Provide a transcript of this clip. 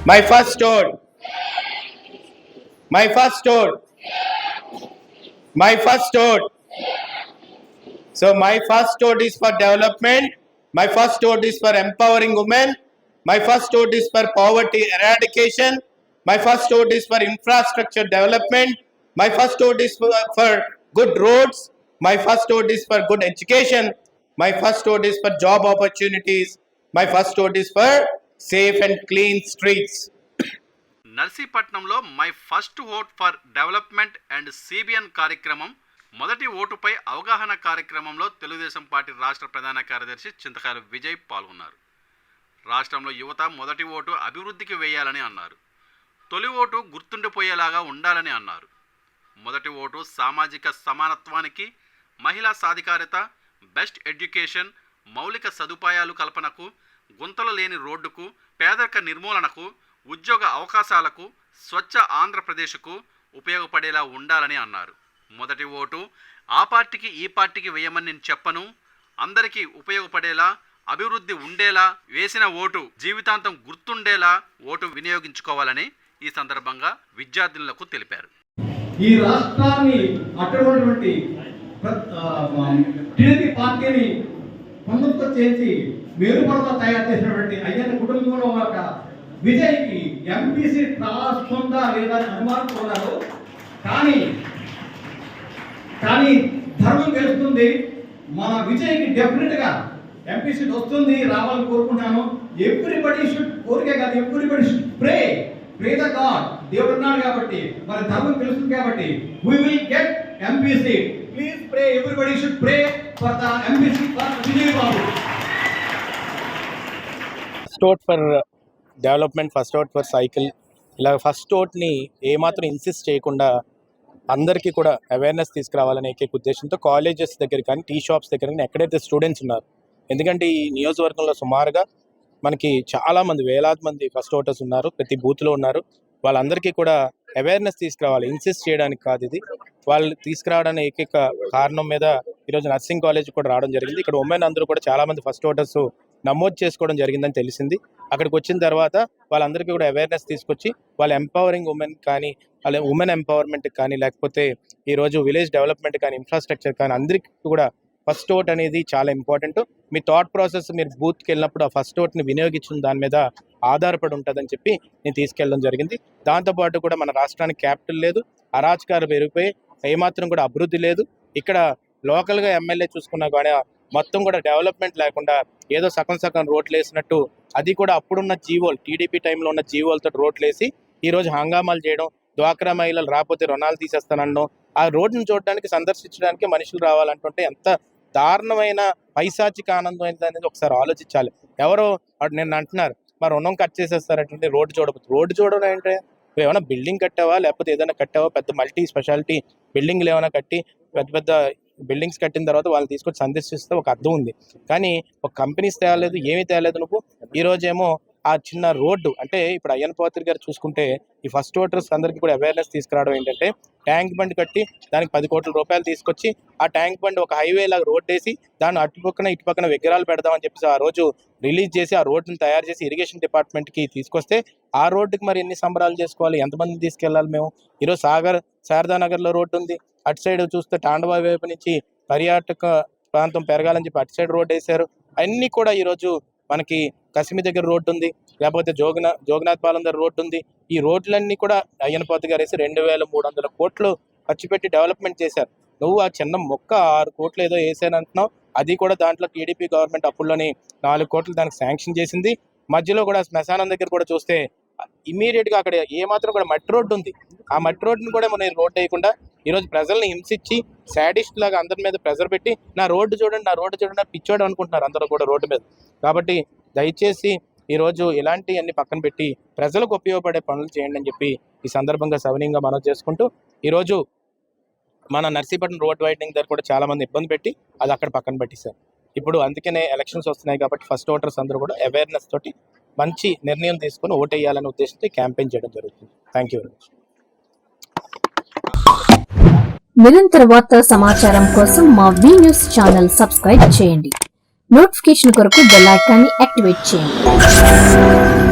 My first vote. My first vote. My first vote. So my first vote is for development. My first vote is for empowering women. My first vote is for poverty eradication. My first vote is for infrastructure development. My first vote is for good roads. My first vote is for good education. My first vote is for job opportunities. My first vote is for safe and clean streets. నర్సీపట్నంలో my first vote for development and CBN కార్యక్రమం మొదటి ఓటుపై అవగాహన కార్యక్రమంలో Telugu Desam party రాష్ట్ర ప్రధాన కార్యదర్శి చింతకాయల విజయ్ పాల్గొన్నారు. రాష్ట్రంలో యువత మొదటి ఓటు అభివృద్ధికి వేయాలని అన్నారు. తొలి ఓటు గుర్తుండిపోయేలాగా ఉండాలని అన్నారు. మొదటి ఓటు సామాజిక సమానత్వానికి, మహిళా సాధికారత, బెస్ట్ ఎడ్యుకేషన్, మౌలిక సదుపాయాలు కల్పనకు, గుంతలు లేని రోడ్డుకు, పేదరిక నిర్మూలనకు, ఉద్యోగ అవకాశాలకు, స్వచ్ఛ ఆంధ్రప్రదేశ్కు ఉపయోగపడేలా ఉండాలని అన్నారు. మొదటి ఓటు ఆ పార్టీకి ఈ పార్టీకి వేయమని నేను చెప్పను. అందరికీ ఉపయోగపడేలా, అభివృద్ధి ఉండేలా వేసిన ఓటు జీవితాంతం గుర్తుండేలా ఓటు వినియోగించుకోవాలని ఈ సందర్భంగా విద్యార్థులకు తెలిపారు. ఈ రాష్ట్రాన్ని అటువంటి టీడీపీ పార్టీని పొందుతో చేసి మేలుపడతా తయారు చేసినటువంటి అయ్యన్న కుటుంబంలో ఒక విజయ్కి ఎంపీసీ రాస్తుందా లేదా అని అనుమానం ఉన్నారు. కానీ ధర్మం గెలుస్తుంది. మన విజయ్కి డెఫినెట్గా ఎంపీసీ వస్తుంది, రావాలని కోరుకుంటున్నాను. ఎవ్రీబడి షుడ్, కోరికే కాదు, everybody should pray the God. దేవుడు ఉన్నాడు కాబట్టి, మన ధర్మం తెలుస్తుంది కాబట్టి we will get MPC. Please pray, everybody should pray for the MPC for Vijay Babu. First vote for development, first vote for cycle, ఇలా ఫస్ట్ ఓట్ని ఏమాత్రం ఇన్సిస్ట్ చేయకుండా అందరికీ కూడా అవేర్నెస్ తీసుకురావాలనే ఏకైక ఉద్దేశంతో కాలేజెస్ దగ్గర కానీ, టీ షాప్స్ దగ్గర కానీ ఎక్కడైతే స్టూడెంట్స్ ఉన్నారు, ఎందుకంటే ఈ నియోజకవర్గంలో సుమారుగా మనకి చాలామంది, వేలాది మంది ఫస్ట్ ఓటర్స్ ఉన్నారు, ప్రతి బూత్లో ఉన్నారు. వాళ్ళందరికీ కూడా అవేర్నెస్ తీసుకురావాలి, ఇన్సిస్ట్ చేయడానికి కాదు. ఇది వాళ్ళు తీసుకురావడానికి ఏకైక కారణం మీద ఈరోజు నర్సింగ్ కాలేజ్ కూడా రావడం జరిగింది. ఇక్కడ ఉమెన్ అందరూ కూడా చాలామంది ఫస్ట్ ఓటర్స్ నమోదు చేసుకోవడం జరిగిందని తెలిసింది. అక్కడికి వచ్చిన తర్వాత వాళ్ళందరికీ కూడా అవేర్నెస్ తీసుకొచ్చి వాళ్ళ ఎంపవరింగ్ ఉమెన్ కానీ, వాళ్ళ ఉమెన్ ఎంపవర్మెంట్ కానీ, లేకపోతే ఈరోజు విలేజ్ డెవలప్మెంట్ కానీ, ఇన్ఫ్రాస్ట్రక్చర్ కానీ అందరికీ కూడా ఫస్ట్ ఓట్ అనేది చాలా ఇంపార్టెంట్. మీ థాట్ ప్రాసెస్ మీరు బూత్కి వెళ్ళినప్పుడు ఆ ఫస్ట్ ఓట్ని వినియోగించిన దాని మీద ఆధారపడి ఉంటుందని చెప్పి నేను తీసుకెళ్ళడం జరిగింది. దాంతోపాటు కూడా మన రాష్ట్రానికి క్యాపిటల్ లేదు, అరాచకాలు పెరిగిపోయి ఏమాత్రం కూడా అభివృద్ధి లేదు. ఇక్కడ లోకల్గా ఎమ్మెల్యే చూసుకున్నా కానీ మొత్తం కూడా డెవలప్మెంట్ లేకుండా ఏదో సగం రోడ్లు వేసినట్టు, అది కూడా అప్పుడున్న జీవోలు, టీడీపీ టైంలో ఉన్న జీవోలతో రోడ్లు వేసి ఈరోజు హంగామాలు చేయడం, డ్వాక్రా మహిళలు రాకపోతే రుణాలు తీసేస్తానడం, ఆ రోడ్డును చూడడానికి, సందర్శించడానికి మనుషులు రావాలంటుంటే ఎంత దారుణమైన పైశాచిక ఆనందం అనేది ఒకసారి ఆలోచించాలి. ఎవరో నేను అంటున్నారు మరి రుణం కట్ చేసేస్తారంటే రోడ్డు చూడకపోతే, రోడ్డు చూడడం అంటే ఏమైనా బిల్డింగ్ కట్టావా, లేకపోతే ఏదైనా కట్టావా, పెద్ద మల్టీ స్పెషాలిటీ బిల్డింగ్లు ఏమైనా కట్టి పెద్ద పెద్ద బిల్డింగ్స్ కట్టిన తర్వాత వాళ్ళు తీసుకొచ్చి సందర్శిస్తే ఒక అర్థం ఉంది. కానీ ఒక కంపెనీస్ తేలేదు, ఏమీ తేలేదు నువ్వు. ఈరోజేమో ఆ చిన్న రోడ్డు అంటే ఇప్పుడు అయ్యన్న పాత్రి గారు చూసుకుంటే ఈ ఫస్ట్ ఓటర్స్ అందరికీ కూడా అవేర్నెస్ తీసుకురావడం ఏంటంటే, ట్యాంక్ బండ్ కట్టి దానికి 10 కోట్ల రూపాయలు తీసుకొచ్చి ఆ ట్యాంక్ బండ్ ఒక హైవే లాగా రోడ్ వేసి దాన్ని అటుపక్కన ఇటుపక్కన విగ్రహాలు పెడదామని చెప్పేసి ఆ రోజు రిలీజ్ చేసి ఆ రోడ్డుని తయారు చేసి ఇరిగేషన్ డిపార్ట్మెంట్కి తీసుకొస్తే ఆ రోడ్డుకి మరి ఎన్ని సంబరాలు చేసుకోవాలి, ఎంతమందిని తీసుకెళ్ళాలి మేము. ఈరోజు శారదానగర్లో రోడ్డు ఉంది, అటు సైడ్ చూస్తే తాండవ వైపు నుంచి పర్యాటక ప్రాంతం పెరగాలని చెప్పి అటు సైడ్ రోడ్డు వేశారు. అన్నీ కూడా ఈరోజు మనకి కసిమి దగ్గర రోడ్డు ఉంది, లేకపోతే జోగనాథ్ పాలెం దగ్గర రోడ్డు ఉంది. ఈ రోడ్లన్నీ కూడా అయ్యన్న పాత్రి గారు వేసి 2300 కోట్లు ఖర్చు పెట్టి డెవలప్మెంట్ చేశారు. నువ్వు ఆ చిన్న మొక్క 6 కోట్లు ఏదో వేసాను అంటున్నావు, అది కూడా దాంట్లో టీడీపీ గవర్నమెంట్ అప్పుల్లోని 4 కోట్లు దానికి శాంక్షన్ చేసింది. మధ్యలో కూడా శ్మశానం దగ్గర కూడా చూస్తే ఇమీడియట్గా అక్కడ ఏమాత్రం కూడా మట్టి రోడ్డు ఉంది, ఆ మట్టి రోడ్డుని కూడా మనం రోడ్డు వేయకుండా ఈరోజు ప్రజల్ని హింసించి శాడిస్ట్ లాగా అందరి మీద ప్రెజర్ పెట్టి నా రోడ్డు చూడండి పిచ్చోడు అనుకుంటున్నారు అందరూ కూడా రోడ్డు మీద. కాబట్టి దయచేసి ఈరోజు ఇలాంటివన్నీ పక్కన పెట్టి ప్రజలకు ఉపయోగపడే పనులు చేయండి అని చెప్పి ఈ సందర్భంగా సవినీయంగా మనవి చేసుకుంటూ, ఈరోజు మన నర్సీపట్నం రోడ్ వైడనింగ్ దగ్గర కూడా చాలామంది ఇబ్బంది పెట్టి అది అక్కడ పక్కన పెట్టేశారు. ఇప్పుడు అందుకనే ఎలక్షన్స్ వస్తున్నాయి కాబట్టి ఫస్ట్ ఓటర్స్ అందరూ కూడా అవేర్నెస్ తోటి మంచి నిర్ణయం తీసుకొని ఓటేయాలనే ఉద్దేశంతో క్యాంపెయిన్ చేయడం జరుగుతుంది. Thank you very much. నిరంతర వార్తా సమాచారం కోసం మా వి న్యూస్ ఛానల్ సబ్స్క్రైబ్ చేయండి. నోటిఫికేషన్ కొరకు బెల్ ఐకాన్ని యాక్టివేట్ చేయండి.